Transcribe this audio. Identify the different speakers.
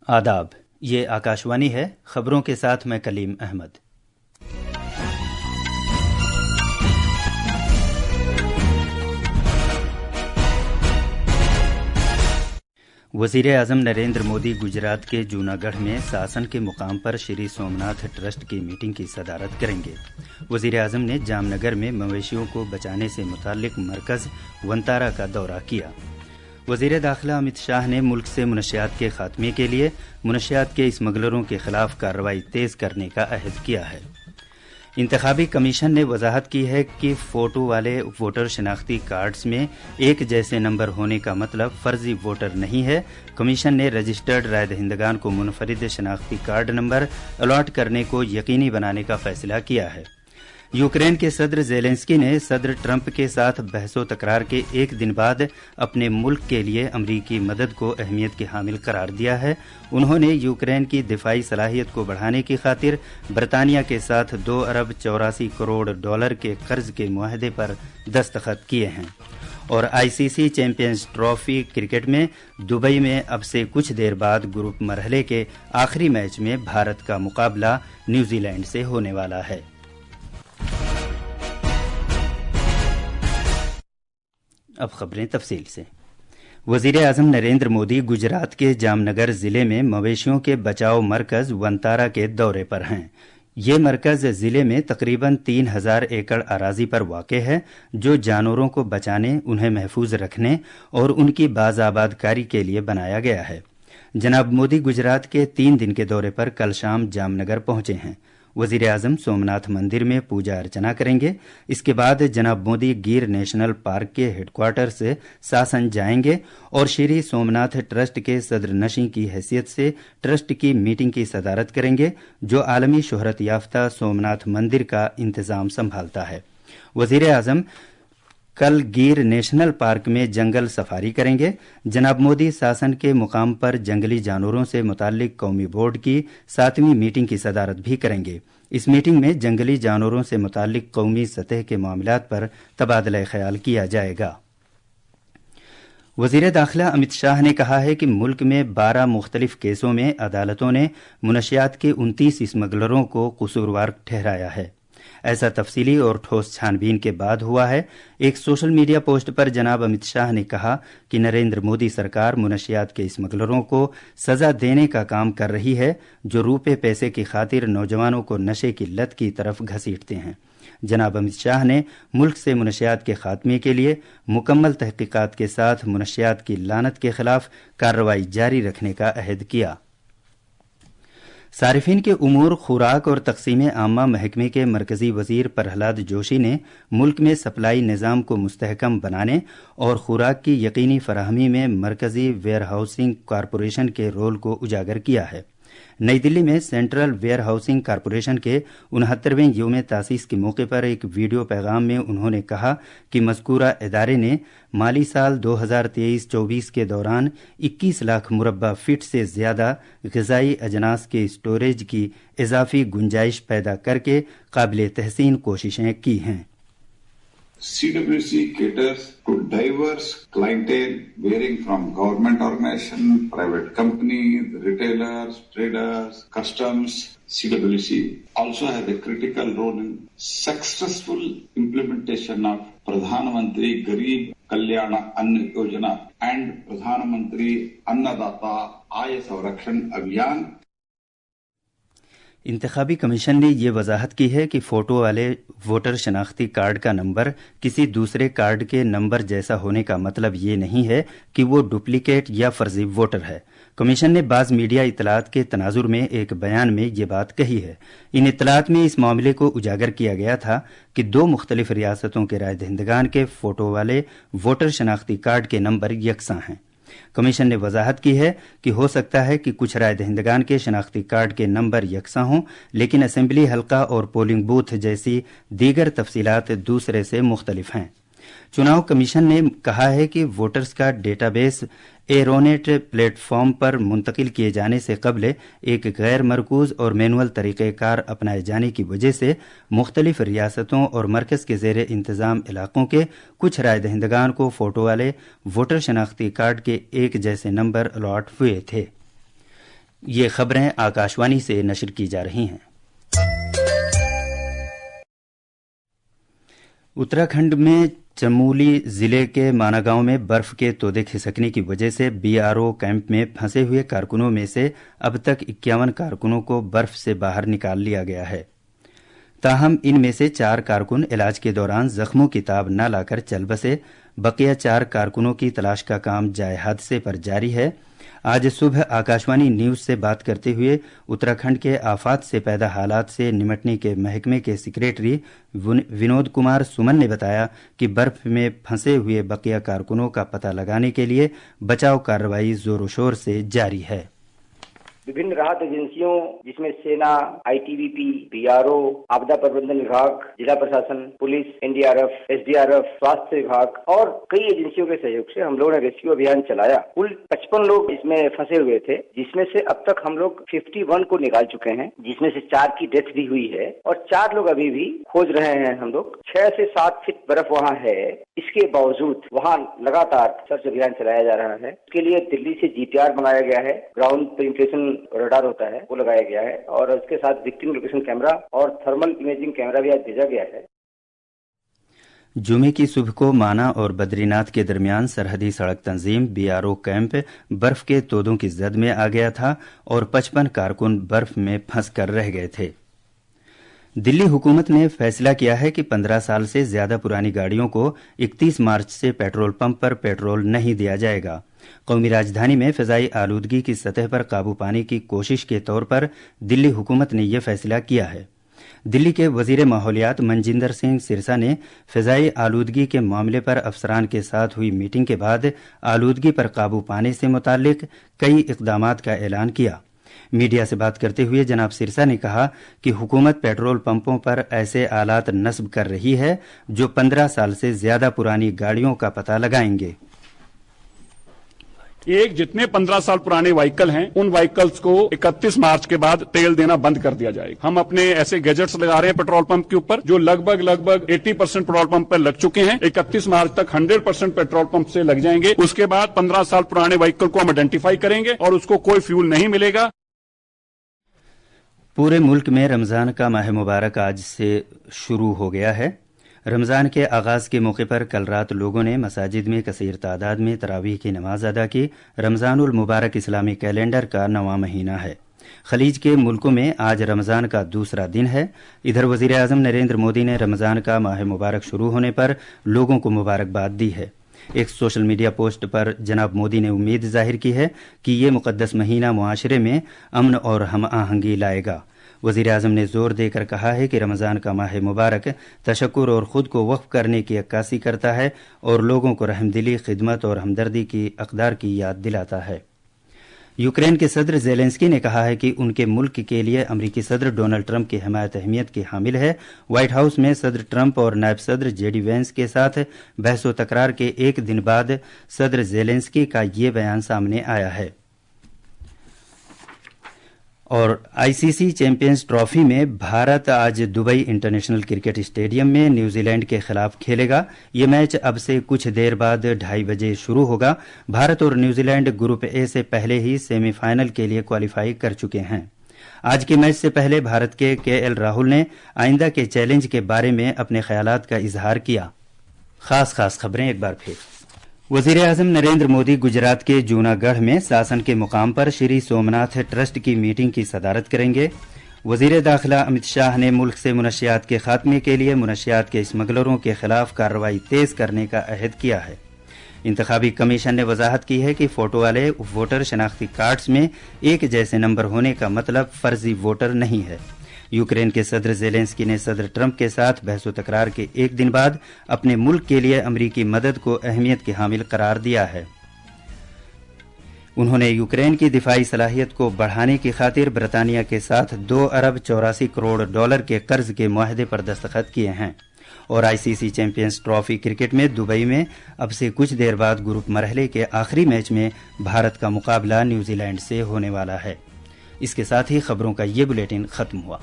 Speaker 1: آداب، یہ آکاشوانی ہے۔ خبروں کے ساتھ میں کلیم احمد۔ وزیر اعظم نریندر مودی گجرات کے جوناگڑھ میں ساسن کے مقام پر شری سومناتھ ٹرسٹ کی میٹنگ کی صدارت کریں گے۔ وزیر اعظم نے جام نگر میں مویشیوں کو بچانے سے متعلق مرکز ونتارا کا دورہ کیا۔ وزیر داخلہ امت شاہ نے ملک سے منشیات کے خاتمے کے لیے منشیات کے اسمگلروں کے خلاف کارروائی تیز کرنے کا عہد کیا ہے۔ انتخابی کمیشن نے وضاحت کی ہے کہ فوٹو والے ووٹر شناختی کارڈز میں ایک جیسے نمبر ہونے کا مطلب فرضی ووٹر نہیں ہے۔ کمیشن نے رجسٹرڈ رائے دہندگان کو منفرد شناختی کارڈ نمبر الاٹ کرنے کو یقینی بنانے کا فیصلہ کیا ہے۔ یوکرین کے صدر زیلنسکی نے صدر ٹرمپ کے ساتھ بحث و تکرار کے ایک دن بعد اپنے ملک کے لیے امریکی مدد کو اہمیت کے حامل قرار دیا ہے۔ انہوں نے یوکرین کی دفاعی صلاحیت کو بڑھانے کی خاطر برطانیہ کے ساتھ $2.84 کے قرض کے معاہدے پر دستخط کیے ہیں۔ اور ICC چیمپئنز ٹرافی کرکٹ میں دبئی میں اب سے کچھ دیر بعد گروپ مرحلے کے آخری میچ میں بھارت کا مقابلہ نیوزی لینڈ سے ہونے والا ہے۔ اب خبریں تفصیل سے۔ وزیر اعظم نریندر مودی گجرات کے جام نگر ضلع میں مویشیوں کے بچاؤ مرکز ونتارا کے دورے پر ہیں۔ یہ مرکز ضلع میں تقریباً 3000 ایکڑ اراضی پر واقع ہے، جو جانوروں کو بچانے، انہیں محفوظ رکھنے اور ان کی باز آباد کاری کے لیے بنایا گیا ہے۔ جناب مودی گجرات کے 3 دن کے دورے پر کل شام جام نگر پہنچے ہیں۔ وزیر اعظم سومناتھ مندر میں پوجا ارچنا کریں گے۔ اس کے بعد جناب مودی گیر نیشنل پارک کے ہیڈ کوارٹر سے ساسن جائیں گے اور شری سومناتھ ٹرسٹ کے صدر نشین کی حیثیت سے ٹرسٹ کی میٹنگ کی صدارت کریں گے، جو عالمی شہرت یافتہ سومناتھ مندر کا انتظام سنبھالتا ہے۔ وزیر اعظم کل گیر نیشنل پارک میں جنگل سفاری کریں گے۔ جناب مودی ساسن کے مقام پر جنگلی جانوروں سے متعلق قومی بورڈ کی 7ویں میٹنگ کی صدارت بھی کریں گے۔ اس میٹنگ میں جنگلی جانوروں سے متعلق قومی سطح کے معاملات پر تبادلہ خیال کیا جائے گا۔ وزیر داخلہ امت شاہ نے کہا ہے کہ ملک میں 12 مختلف کیسوں میں عدالتوں نے منشیات کے 29 اسمگلروں کو قصوروار ٹھہرایا ہے۔ ایسا تفصیلی اور ٹھوس چھان بین کے بعد ہوا ہے۔ ایک سوشل میڈیا پوسٹ پر جناب امت شاہ نے کہا کہ نریندر مودی سرکار منشیات کے اسمگلروں کو سزا دینے کا کام کر رہی ہے، جو روپے پیسے کی خاطر نوجوانوں کو نشے کی لت کی طرف گھسیٹتے ہیں۔ جناب امت شاہ نے ملک سے منشیات کے خاتمے کے لیے مکمل تحقیقات کے ساتھ منشیات کی لعنت کے خلاف کارروائی جاری رکھنے کا عہد کیا۔ صارفین کے امور، خوراک اور تقسیم عامہ محکمے کے مرکزی وزیر پرہلاد جوشی نے ملک میں سپلائی نظام کو مستحکم بنانے اور خوراک کی یقینی فراہمی میں مرکزی ویئر ہاؤسنگ کارپوریشن کے رول کو اجاگر کیا ہے۔ نئی دلی میں سینٹرل ویئر ہاؤسنگ کارپوریشن کے 69ویں یوم تاسیس کے موقع پر ایک ویڈیو پیغام میں انہوں نے کہا کہ مذکورہ ادارے نے مالی سال 2023-24 کے دوران 21 لاکھ مربع فٹ سے زیادہ غذائی اجناس کے اسٹوریج کی اضافی گنجائش پیدا کر کے قابل تحسین کوششیں کی ہیں۔
Speaker 2: CWC caters to diverse clientele varying from government organization, private companies, retailers, traders, customs. CWC also has a critical role in successful implementation of Pradhan Mantri Garib Kalyana Anna Yojana and Pradhan Mantri Annadata Aay Sanrakshan Abhiyan.
Speaker 1: انتخابی commission نے یہ وضاحت کی ہے کہ photo والے voter شناختی card کا نمبر کسی دوسرے کارڈ کے نمبر جیسا ہونے کا مطلب یہ نہیں ہے کہ وہ ڈپلیکیٹ یا فرضی ووٹر ہے۔ کمیشن نے بعض میڈیا اطلاعات کے تناظر میں ایک بیان میں یہ بات کہی ہے۔ ان اطلاعات میں اس معاملے کو اجاگر کیا گیا تھا کہ 2 مختلف ریاستوں کے رائے دہندگان کے فوٹو والے ووٹر شناختی کارڈ کے نمبر یکساں ہیں۔ کمیشن نے وضاحت کی ہے کہ ہو سکتا ہے کہ کچھ رائے دہندگان کے شناختی کارڈ کے نمبر یکساں ہوں، لیکن اسمبلی حلقہ اور پولنگ بوتھ جیسی دیگر تفصیلات دوسرے سے مختلف ہیں۔ چناؤ کمیشن نے کہا ہے کہ ووٹرز کا ڈیٹا بیس ایرونیٹ پلیٹ فارم پر منتقل کیے جانے سے قبل ایک غیر مرکوز اور مینول طریقہ کار اپنائے جانے کی وجہ سے مختلف ریاستوں اور مرکز کے زیر انتظام علاقوں کے کچھ رائے دہندگان کو فوٹو والے ووٹر شناختی کارڈ کے ایک جیسے نمبر الاٹ ہوئے تھے۔ ये खबरें आकाशवाणी से नशर की जा रही हैं। उत्तराखंड में चमोली जिले के माना गांव में बर्फ के तोदे खिसकने की वजह से बीआरओ कैंप में फंसे हुए कारकुनों में से अब तक 51 कारकुनों को बर्फ से बाहर निकाल लिया गया है। ताहम इनमें से 4 कारकुन इलाज के दौरान जख्मों की ताब न लाकर चल बसे। बकिया 4 कारकुनों की तलाश का काम जाए हादसे पर जारी है। आज सुबह आकाशवाणी न्यूज से बात करते हुए उत्तराखंड के आफात से पैदा हालात से निमटने के महकमे के सेक्रेटरी विनोद कुमार सुमन ने बताया कि बर्फ में फंसे हुए बकिया कारकुनों का पता लगाने के लिए बचाव कार्रवाई जोरों शोर से जारी है।
Speaker 3: विभिन्न राहत एजेंसियों जिसमें सेना, आईटीबीपी, बीआरओ, आपदा प्रबंधन विभाग, जिला प्रशासन, पुलिस, एनडीआरएफ, एसडीआरएफ, स्वास्थ्य विभाग और कई एजेंसियों के सहयोग से हम लोगों ने रेस्क्यू अभियान चलाया। कुल 55 लोग इसमें फंसे हुए थे, जिसमें से अब तक हम लोग 51 को निकाल चुके हैं, जिसमें से 4 की डेथ भी हुई है और 4 लोग अभी भी खोज रहे हैं। हम लोग 6 से 7 फीट बर्फ वहाँ है, इसके बावजूद वहाँ लगातार सर्च अभियान चलाया जा रहा है। इसके लिए दिल्ली से जीपीआर बनाया गया है, ग्राउंड पेनिट्रेशन रडार होता है वो लगाया गया है और उसके साथ विक्टिम लोकेशन कैमरा और थर्मल इमेजिंग कैमरा भी आज भेजा गया है।
Speaker 1: जुमे की सुबह को माना और बद्रीनाथ के दरमियान सरहदी सड़क तंजीम बीआरओ कैंप बर्फ के तोदों की जद में आ गया था और 55 कारकुन बर्फ में फंस कर रह गए थे। दिल्ली हुकूमत ने फैसला किया है कि 15 साल से ज्यादा पुरानी गाड़ियों को 31 मार्च से पेट्रोल पंप पर पेट्रोल नहीं दिया जाएगा। कौमी राजधानी में फिजाई आलूदगी की सतह पर काबू पाने की कोशिश के तौर पर दिल्ली हुकूमत ने यह फैसला किया है। दिल्ली के वजीर माहौलियात मनजिंदर सिंह सिरसा ने फिजाई आलूदगी के मामले पर अफसरान के साथ हुई मीटिंग के बाद आलूदगी पर काबू पाने से मुताल्लिक कई इकदामात का ऐलान किया। मीडिया से बात करते हुए जनाब सिरसा ने कहा कि हुकूमत पेट्रोल पंपों पर ऐसे आलात नस्ब कर रही है जो 15 साल से ज्यादा पुरानी गाड़ियों का पता लगाएंगे।
Speaker 4: एक जितने 15 साल पुराने व्हीकल हैं उन व्हीकल्स को 31 मार्च के बाद तेल देना बंद कर दिया जाएगा। हम अपने ऐसे गैजेट्स लगा रहे हैं पेट्रोल पंप के ऊपर जो लगभग 80% पेट्रोल पंप पर लग चुके हैं। 31 मार्च तक 100% पेट्रोल पंप से लग जाएंगे। उसके बाद 15 साल पुराने व्हीकल को हम आइडेंटिफाई करेंगे और उसको कोई फ्यूल नहीं मिलेगा।
Speaker 1: पूरे मुल्क में रमजान का माह मुबारक आज से शुरू हो गया है। रमजान के आगाज के मौके पर कल रात लोगों ने मसाजिद में कसीर तादाद में तरावीह की नमाज अदा की। रमजानुल मुबारक इस्लामी कैलेंडर का 9वां महीना है। खलीज के मुल्कों में आज रमजान का दूसरा दिन है। इधर वजीर आजम नरेंद्र मोदी ने रमजान का माह मुबारक शुरू होने पर लोगों को मुबारकबाद दी है। एक सोशल मीडिया पोस्ट पर जनाब मोदी ने उम्मीद जाहिर की है कि ये मुकद्दस महीना मुआशरे में अमन और हम आहंगी लाएगा। वजीर आजम ने जोर देकर कहा है कि रमजान का माह मुबारक तशक्कुर और खुद को वक्फ करने की अक्कासी करता है और लोगों को रहमदिली, खिदमत और हमदर्दी की अक़दार की याद दिलाता है। यूक्रेन के सदर ज़ेलेंस्की ने कहा है कि उनके मुल्क के लिए अमरीकी सदर डोनाल्ड ट्रंप की हिमायत अहमियत की हामिल है। व्हाइट हाउस में सदर ट्रंप और नायब सदर जेडी वेंस के साथ बहस व तकरार के एक दिन बाद सदर ज़ेलेंस्की का ये बयान सामने आया है। और आईसीसी चैंपियंस ट्रॉफी में भारत आज दुबई इंटरनेशनल क्रिकेट स्टेडियम में न्यूजीलैंड के खिलाफ खेलेगा। ये मैच अब से कुछ देर बाद 2:30 बजे शुरू होगा। भारत और न्यूजीलैंड ग्रुप ए से पहले ही सेमीफाइनल के लिए क्वालिफाई कर चुके हैं। आज के मैच से पहले भारत के केएल राहुल ने आइंदा के चैलेंज के बारे में अपने ख्यालात का इजहार किया। खास खबरें एक बार फिर। वजीर आजम नरेंद्र मोदी गुजरात के जूनागढ़ में शासन के मुकाम पर श्री सोमनाथ ट्रस्ट की मीटिंग की सदारत करेंगे। वजीर दाखिला अमित शाह ने मुल्क से मुनशियात के खात्मे के लिए मुनशियात के स्मगलरों के खिलाफ कार्रवाई तेज करने का अहद किया है। इंतखाबी कमीशन ने वजाहत की है कि फोटो वाले वोटर शनाख्ती कार्ड्स में एक जैसे नंबर होने का मतलब फर्जी वोटर नहीं है। यूक्रेन के सदर ज़ेलेंस्की ने सदर ट्रंप के साथ बहस व तकरार के एक दिन बाद अपने मुल्क के लिए अमरीकी मदद को अहमियत की हामिल करार दिया है। उन्होंने यूक्रेन की दिफाई सलाहियत को बढ़ाने की खातिर ब्रितानिया के साथ $2 अरब 84 करोड़ के कर्ज के मुआहदे पर दस्तखत किए हैं। और आईसीसी चैंपियंस ट्रॉफी क्रिकेट में दुबई में अब से कुछ देर बाद ग्रुप मरहले के आखिरी मैच में भारत का मुकाबला न्यूजीलैंड से होने वाला है। इसके साथ ही खबरों का ये बुलेटिन खत्म हुआ।